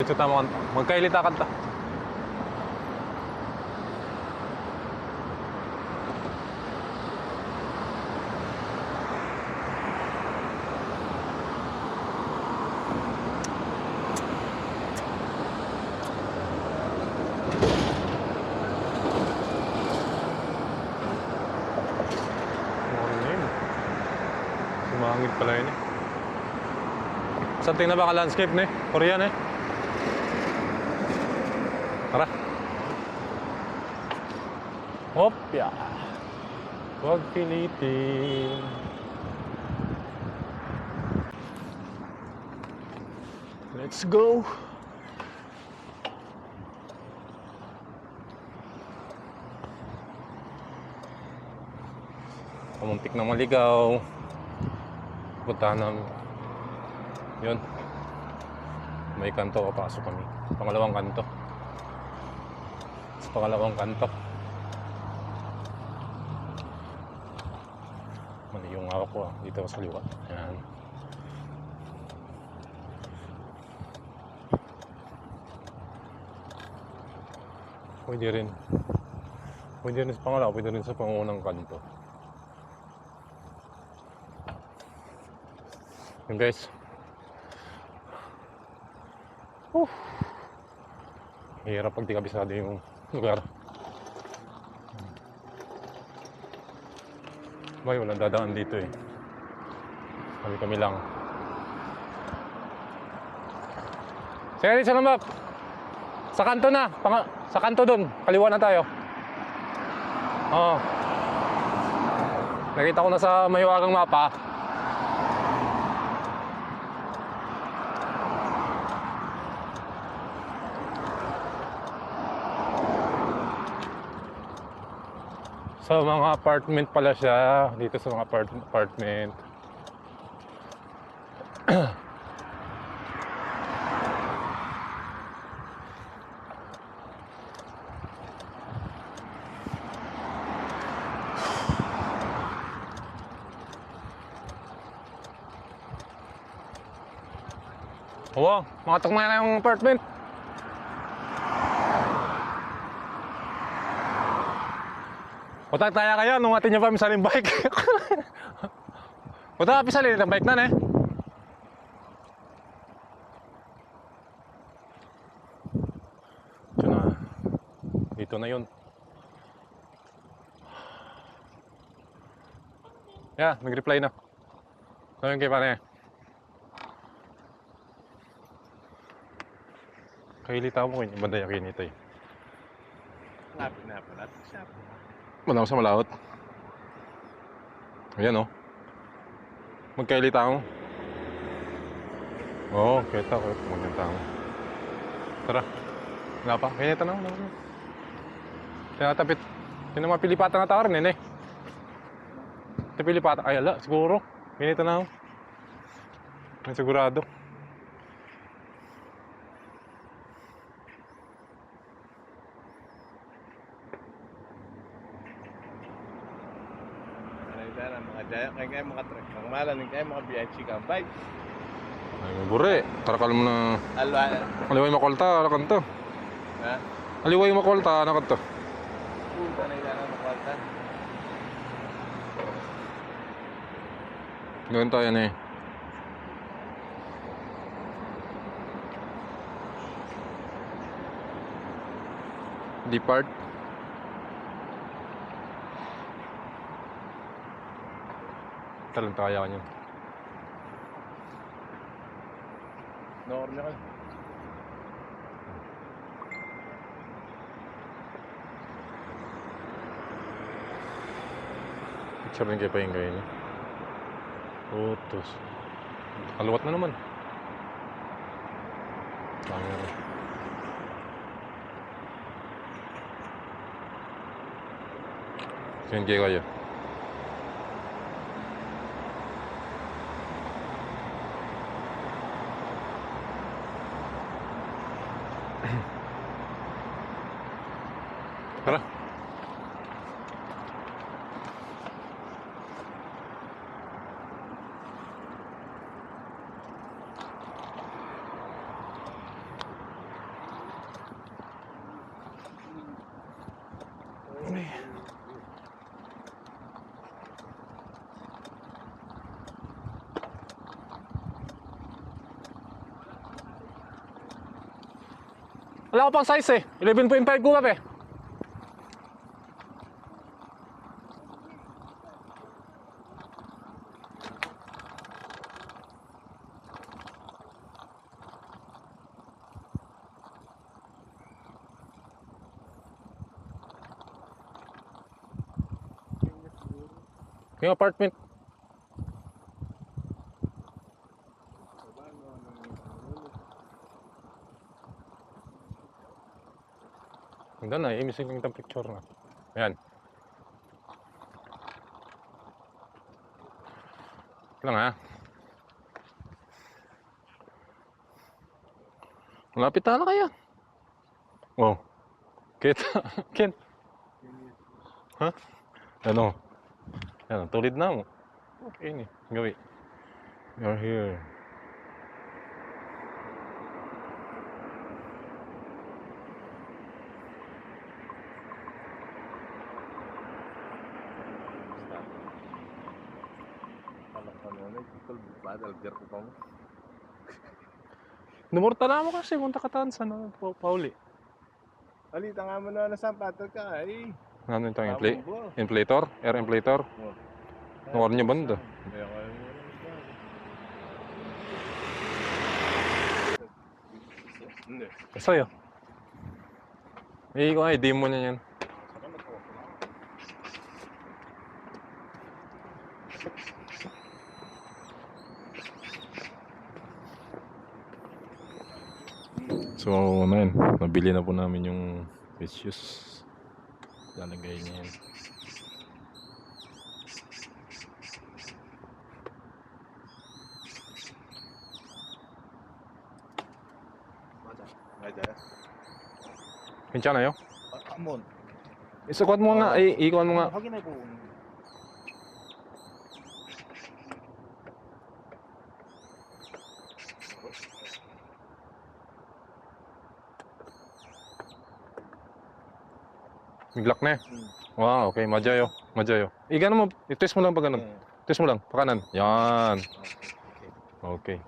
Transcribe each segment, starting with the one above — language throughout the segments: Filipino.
Ito tama kanta. Magkailita kanta. Morning. Sumangit pala yun eh. Saan tingnan ba ka landscape ne? Korean eh. Tara. Hopya. Huwag pilitin. Let's go. Kamuntik na maligaw. Puntahan namin. Yun. May kanto, papasok kami. Pangalawang kanto. Sa pangalawang kanto. Mali yung hawak ko dito sa liwa. Ayan. Pwede rin. Pwede rin sa pangalawa, pwede rin sa pangunang kanto. Yun guys. Hirap pag di kabisado yung lugar. Bay, walang dadaan dito eh. Kami lang. Sige, sa lambak. Sa kanto na. Sa kanto dun. Kaliwa na tayo. Oo. Nakita ko na sa mahiwagang mapa. Sa mga apartment pala siya. Dito sa mga apartment. Oo, mga tukmay na yung apartment. Utang taya kaya nung atin niya pa misalin bike. Utang pisalin ng bike na eh. Ito na. Dito na yun. Yeah, nag-reply na. Ano yung kay pare? Kailita mo kung yung banda yakin ito eh. Lapit na pala. Siya po. Manang sa malawot. Ayan o. Magkailita mo. Oo, kita ko. Magandang tao. Tara. Wala pa. Kainita na. Kaya tapit. Yun ang mga pilipatan na tao rin eh. Ito pilipatan. Ay ala, siguro. Kainita na ako. May sigurado. Kaya mga truck ang malan, kaya mga BH kambay. Ay, mabure. Tarakal mo na. Aliway makolta, ano kanto? Ha? Aliway makolta, ano kanto? Punta na ilan ang makwalta. Gawin tayo na eh. Depart. Talang kaya ko niyan. Normal ka. Picture rin kayo pa yung gawin niya. Utos. Kaluwat na naman. Tama na. Sige kayo. Tara. Wala ko pang size eh. 11.5 ko eh. Yung apartment. Ganda na, imising yung picture na. Ayan. Lang ha. Malapit na kaya. Oh. Kita. Ken. Ha? Ano? Yan, tulid na mo. Okay ni. Gawi. You're here. Alger ko pa mo. Numurta na mo kasi kung takataan sa no, Pauli. Alita nga mo na sampato ka ay. Ano itong inflator? Air inflator? Nuwar niya banda. Kasayo. Eh, kung ay, demo niya yan. So, ano yun, nabili na po namin yung issues. Lalagay niya yan. Pinsya na yun? Amon. Isukuan mo nga, ikuan mo nga. Hagin na po. Miglak na eh. Wow, okay, majayo. Majayo. Igano mo, i-twist mo lang pa ganun. Twist mo lang, pa kanan. Yan. Okay.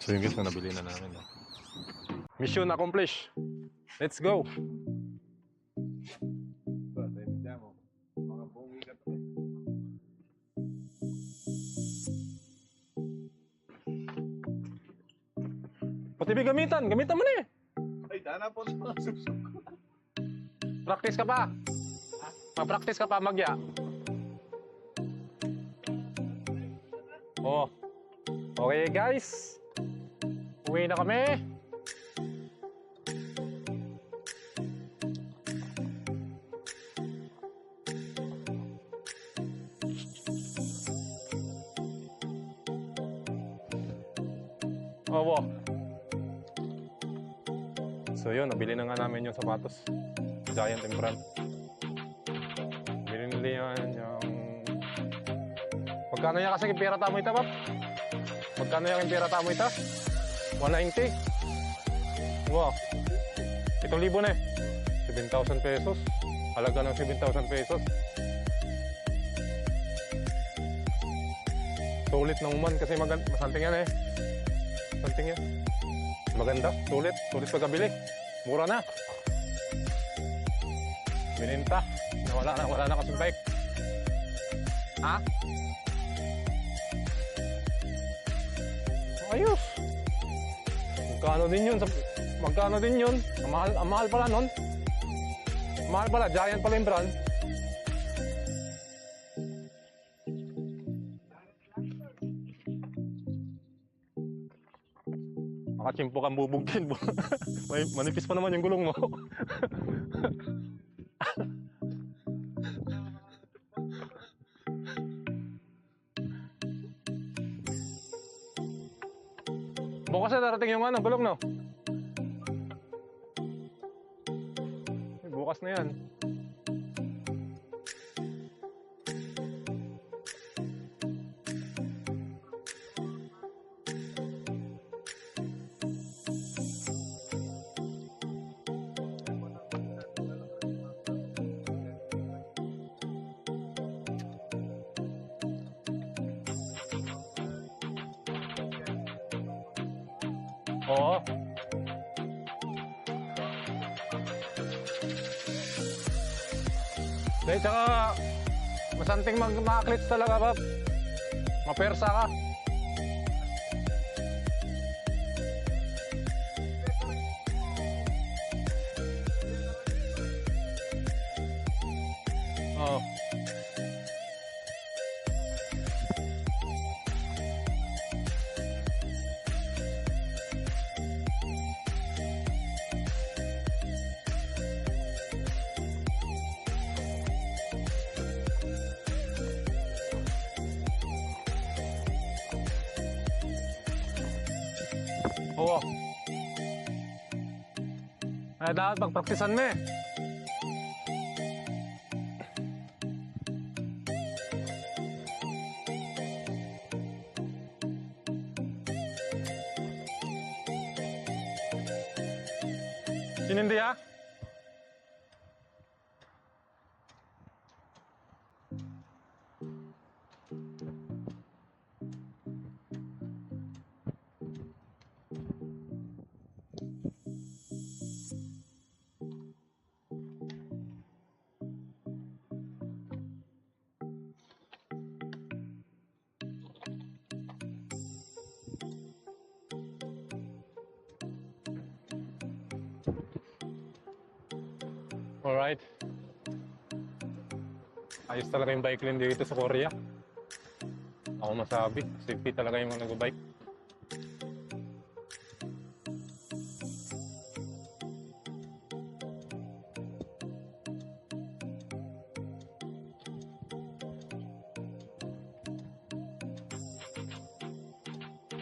So yung guys na nabili na namin. No? Mission accomplished. Let's go. Pati gamitan mo na eh. Ay, dana po sa susuk. Practice ka pa. Mag-practice ka pa, magya. Oh. Okay guys. Uwi na kami. Oh, so yun, nabili na nga namin yung sapatos. Giant and brand. Binili yan yung... Magkano yan kasi pera tamo ita, Pap? Magkano yan pera tamo ita? 190. Wow. 7,000 na eh. 7,000 pesos. Halaga ng 7,000 pesos. Sulit ng uman kasi masanting yan eh. Santing yan. Maganda. Sulit. Sulit pagkabili. Mura na. Bininta. Wala na kasing bike. Ha? Ayos. Magkano din yun? Ang mahal pala nun. Mahal pala. Giant pala yung brand. Makachimpo kang bubugtin mo. Manipis pa naman yung gulong mo. Bukas na darating yung gulong, no? Bukas na yan. Oo. Dahil tsaka, masanting mag-maklits talaga, Bob. Mapersa ka. Oo. Oo. Ay, dapat pagpraktisan mo eh. Sinindi ah? Alright. Ayos talaga yung bike lane dito sa Korea. Ako masabi, safety talaga yung mga nag-bike.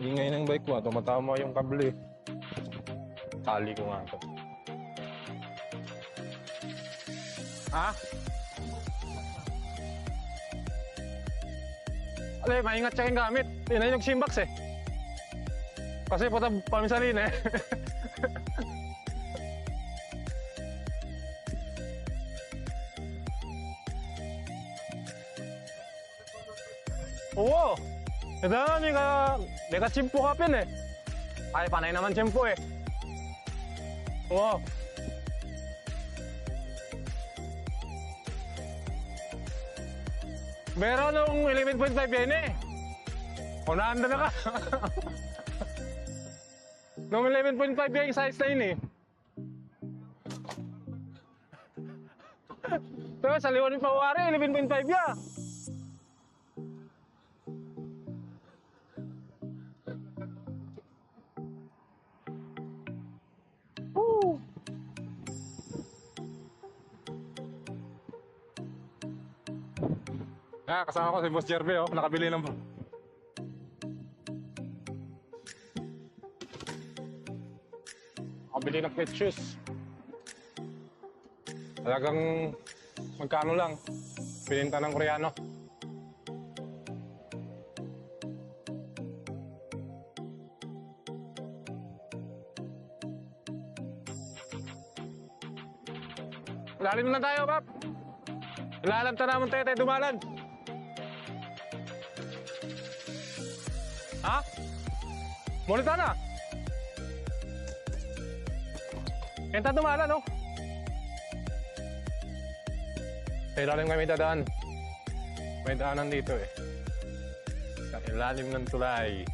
Ingay ng bike ko, tumatama yung kable. Tali ko nga ito. Ha? Alay, maingat siya yung gamit. Yun na yung nag-simbox eh. Kasi puta pamisalin eh. Oo. Ito na, may ka-chimpo ka pin eh. Ay, panay naman chimpo eh. Oo. Meron nung 11.5 yan eh. Unahan na ka. Nung 11.5 yan yung size na yun eh. Ito, sa liwan yung pawari, 11.5 yan. Woo! Ah, kasama ko si Boss Jerby, oh. Nakabili ng... Nakabili ng pet shoes. Talagang magkano lang. Pininta ng Koreano. Ilalim na tayo, Pap. Ilalam ta naman tayo dumalan. Ha? Mulita na. Kenta dumalan, no? Sa ilalim kami dadaan. May daanan dito eh. Sa ilalim ng tulay.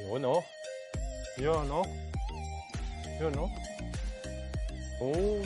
Yun, oh. Yun, oh. Yun, oh. Oh.